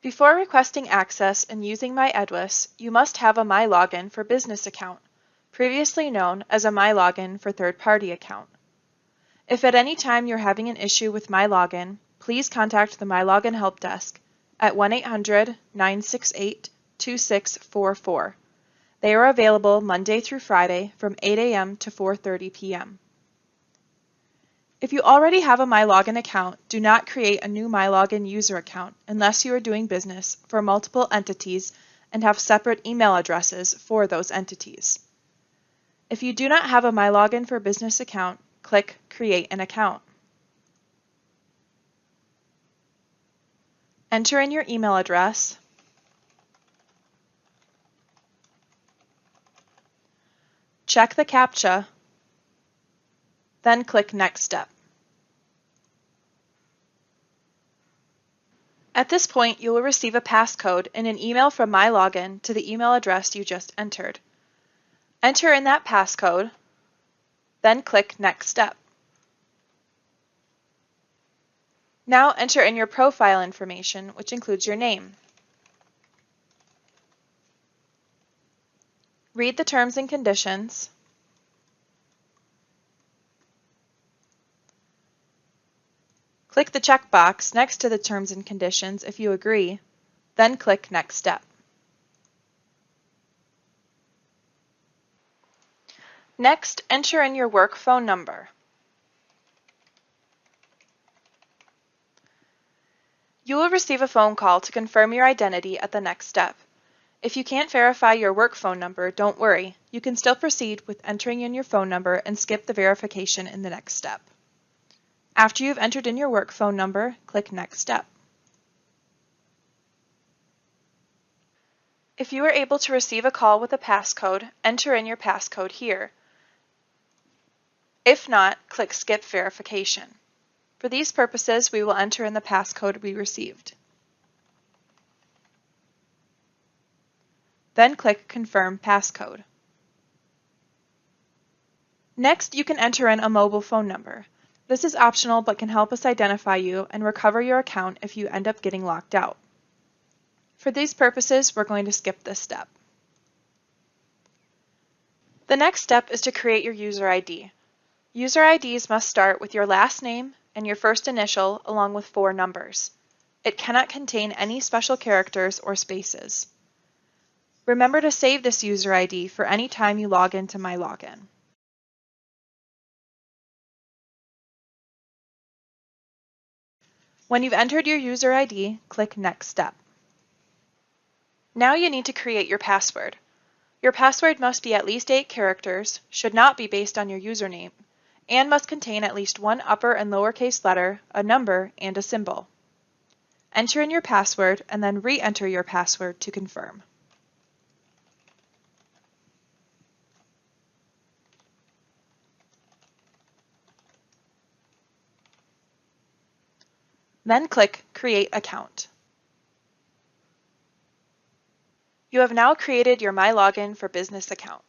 Before requesting access and using MiEHDWIS, you must have a MiLogin for Business account, previously known as a MiLogin for third-party account. If at any time you're having an issue with MiLogin, please contact the MiLogin Help Desk at 1-800-968-2644. They are available Monday through Friday from 8 a.m. to 4:30 p.m. If you already have a MiLogin account, do not create a new MiLogin user account unless you are doing business for multiple entities and have separate email addresses for those entities. If you do not have a MiLogin for Business account, click Create an Account. Enter in your email address, check the CAPTCHA, then click Next Step. At this point, you will receive a passcode in an email from MiLogin to the email address you just entered. Enter in that passcode, then click Next Step. Now enter in your profile information, which includes your name. Read the terms and conditions. Click the checkbox next to the terms and conditions if you agree, then click Next Step. Next, enter in your work phone number. You will receive a phone call to confirm your identity at the next step. If you can't verify your work phone number, don't worry. You can still proceed with entering in your phone number and skip the verification in the next step. After you've entered in your work phone number, click Next Step. If you are able to receive a call with a passcode, enter in your passcode here. If not, click Skip Verification. For these purposes, we will enter in the passcode we received. Then click Confirm Passcode. Next, you can enter in a mobile phone number. This is optional but can help us identify you and recover your account if you end up getting locked out. For these purposes, we're going to skip this step. The next step is to create your user ID. User IDs must start with your last name and your first initial along with 4 numbers. It cannot contain any special characters or spaces. Remember to save this user ID for any time you log into MiLogin. When you've entered your user ID, click Next Step. Now you need to create your password. Your password must be at least 8 characters, should not be based on your username, and must contain at least one upper and lowercase letter, a number, and a symbol. Enter in your password and then re-enter your password to confirm. Then click Create Account. You have now created your MiLogin for Business account.